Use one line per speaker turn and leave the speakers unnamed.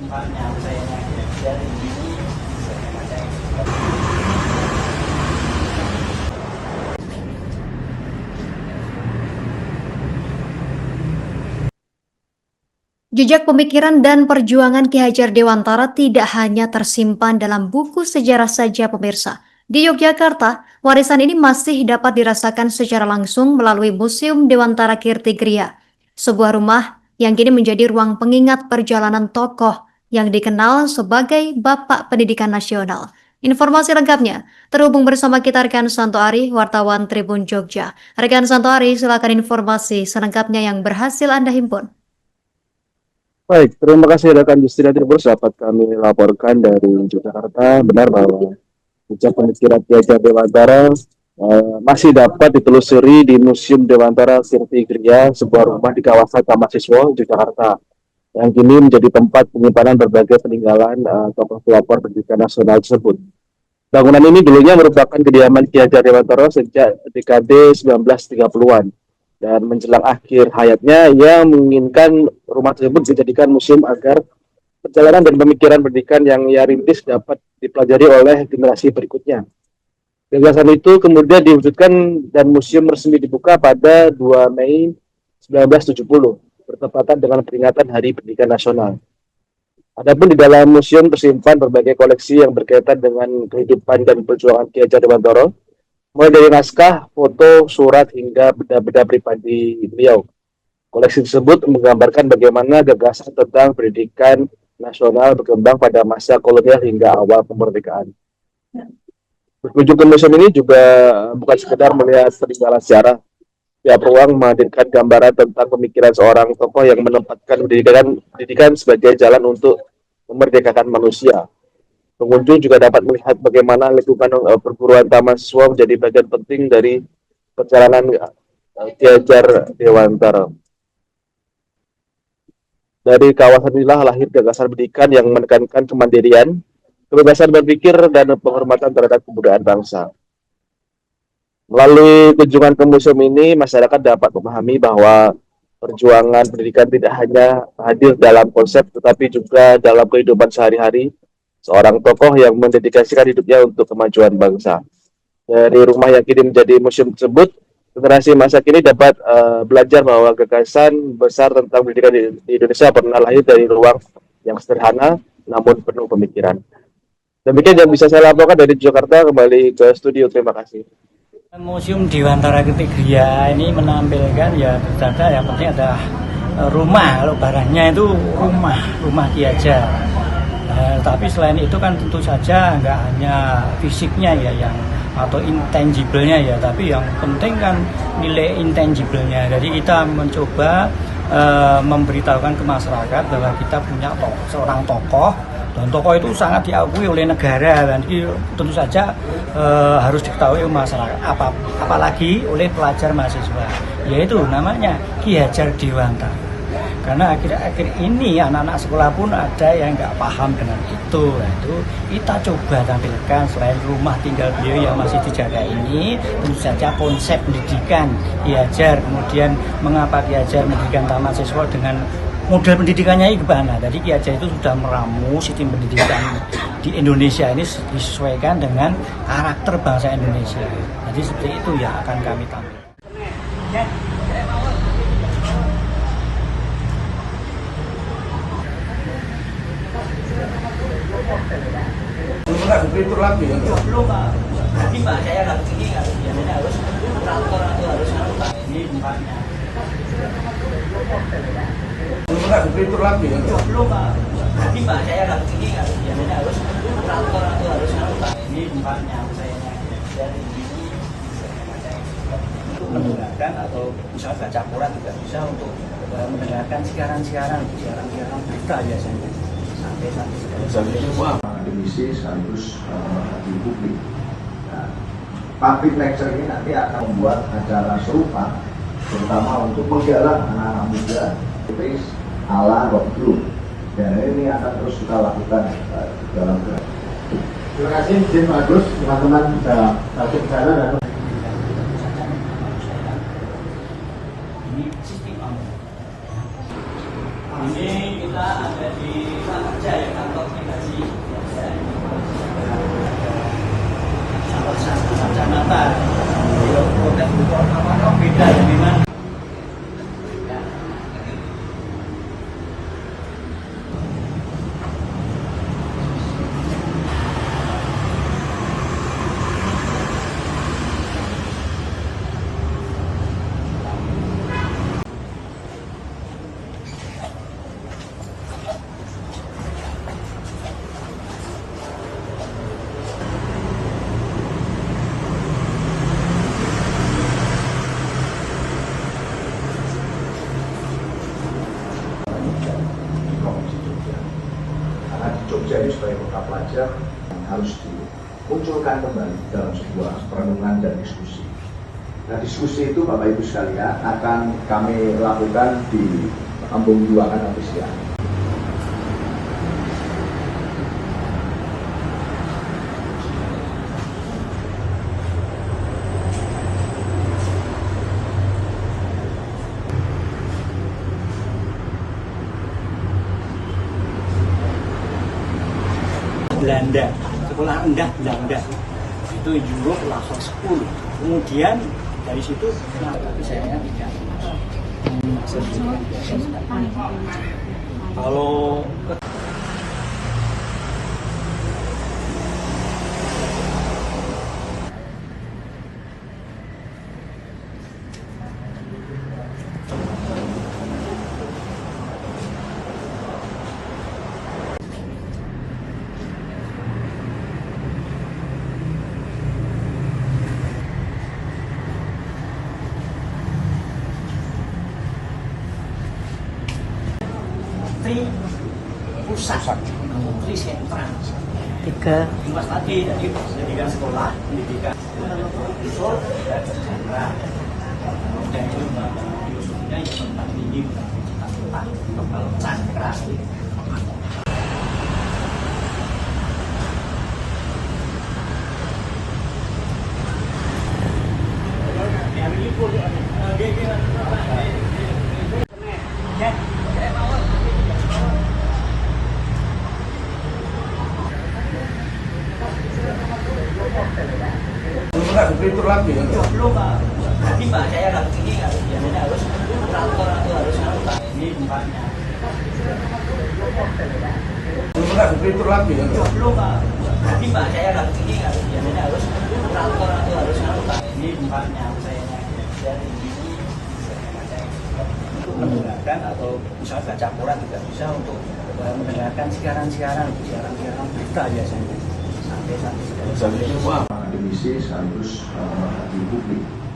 Jejak pemikiran dan perjuangan Ki Hajar Dewantara tidak hanya tersimpan dalam buku sejarah saja pemirsa. Di Yogyakarta, warisan ini masih dapat dirasakan secara langsung melalui Museum Dewantara Kirtigria, sebuah rumah yang kini menjadi ruang pengingat perjalanan tokoh yang dikenal sebagai Bapak Pendidikan Nasional. Informasi lengkapnya terhubung bersama kita rekan Santo Ari, wartawan Tribun Jogja. Rekan Santo Ari, silakan informasi selengkapnya yang berhasil Anda himpun.
Baik, terima kasih rekan Justina Tribus dapat kami laporkan dari Jakarta. Benar bahwa jejak pemikiran Ki Hajar Dewantara masih dapat ditelusuri di Museum Dewantara Kirtigria, sebuah rumah di kawasan Taman Siswa, Jakarta, yang kini menjadi tempat penyimpanan berbagai peninggalan tokoh pelopor pendidikan nasional tersebut. Bangunan ini dulunya merupakan kediaman Ki Hajar Dewantara sejak dekade 1930-an. Dan menjelang akhir hayatnya, ia menginginkan rumah tersebut dijadikan museum agar perjalanan dan pemikiran pendidikan yang ia rintis dapat dipelajari oleh generasi berikutnya. Gagasan itu kemudian diwujudkan dan museum resmi dibuka pada 2 Mei 1970, bertepatan dengan peringatan Hari Pendidikan Nasional. Adapun di dalam museum tersimpan berbagai koleksi yang berkaitan dengan kehidupan dan perjuangan Ki Hajar Dewantara, mulai dari naskah, foto, surat, hingga benda-benda pribadi beliau. Koleksi tersebut menggambarkan bagaimana gagasan tentang pendidikan nasional berkembang pada masa kolonial hingga awal kemerdekaan. Berkunjung ke museum ini juga bukan sekedar melihat peninggalan sejarah. Pihak ruang menghadirkan gambaran tentang pemikiran seorang tokoh yang menempatkan pendidikan sebagai jalan untuk memerdekakan manusia. Pengunjung juga dapat melihat bagaimana lingkungan perguruan Taman Siswa menjadi bagian penting dari perjalanan Ki Hajar Dewantara. Dari kawasan inilah lahir gagasan pendidikan yang menekankan kemandirian, kebebasan berpikir, dan penghormatan terhadap kebudayaan bangsa. Melalui kunjungan ke museum ini, masyarakat dapat memahami bahwa perjuangan pendidikan tidak hanya hadir dalam konsep, tetapi juga dalam kehidupan sehari-hari seorang tokoh yang mendedikasikan hidupnya untuk kemajuan bangsa. Dari rumah yang kini menjadi museum tersebut, generasi masa kini dapat belajar bahwa gagasan besar tentang pendidikan di Indonesia pernah lahir dari ruang yang sederhana namun penuh pemikiran. Demikian yang bisa saya laporkan dari Jakarta. Kembali ke studio, terima kasih.
Museum Dewantara Kirtigria ini menampilkan ya ternyata yang penting ada rumah, kalau barangnya itu rumah Ki Hajar. Tapi selain itu kan tentu saja nggak hanya fisiknya ya yang atau intangible-nya ya, tapi yang penting kan nilai intangible-nya. Jadi kita mencoba memberitahukan ke masyarakat bahwa kita punya seorang tokoh, dan tokoh itu sangat diakui oleh negara, dan tentu saja harus diketahui masyarakat, apalagi oleh pelajar mahasiswa, yaitu namanya Ki Hajar Dewantara. Karena akhir-akhir ini anak-anak sekolah pun ada yang nggak paham dengan itu. Nah, itu kita coba tampilkan selain rumah tinggal beliau yang masih dijaga ini, tentu saja konsep pendidikan Ki Hajar, kemudian mengapa Ki Hajar mendirikan Taman Siswa dengan model pendidikannya gimana. Jadi Ki Hajar itu sudah meramu sistem pendidikan di Indonesia ini disesuaikan dengan karakter bangsa Indonesia. Jadi seperti itu ya akan kami tampilkan.
Belum nggak diperhitung lagi ya?
Belum Pak. Nanti Pak saya nggak begini kan, biasanya harus traktor atau harus Pak. Ini tempatnya.
Belum nggak diperhitung lagi ya?
Belum Pak. Nanti Pak saya nggak begini kan, biasanya harus traktor atau harus Pak. Ini tempatnya saya dari ini mendengarkan atau misalnya baca koran juga bisa untuk mendengarkan siaran-siaran berita biasanya.
Sampai semua akademisi sekaligus di publik. Nah, public lecture ini nanti akan membuat acara serupa, terutama untuk menggalang anak-anak muda ala rock group. Dan ini akan terus kita lakukan dalam gerak. Terima kasih, izin Pak Agus, teman-teman sudah masuk ke sana dan
ini kita ada di kerja ya. Nah, memang
di Provinsi Jogja. Karena di Jogja ini sebagai kota pelajar harus dimunculkan kembali dalam sebuah perenungan dan diskusi. Nah, diskusi itu Bapak Ibu sekalian akan kami lakukan di Kampung Juangan nanti siang.
Belanda, sekolah rendah Belanda itu Europe level 10. Kemudian dari situ, nah, tapi sayangnya tidak. Kalau pusat, menteri sentral, tiga mas tadi jadi pendidikan sekolah, pendidikan usul dan sejarah, dan itu filosofinya yang tentang tinggi cita-cita kembali cakra.
Itu lagi ya?
Belum Pak. Jadi Pak saya harus ini biasanya harus traktor atau harus apa? Ini tempatnya.
Itu lagi ya?
Belum Pak. Jadi Pak saya harus ini biasanya harus traktor atau harus apa? Ini tempatnya saya mendengarkan atau misalnya baca koran juga bisa untuk mendengarkan siaran-siaran berita biasanya sampai
Saya ini akademisi sekaligus di publik.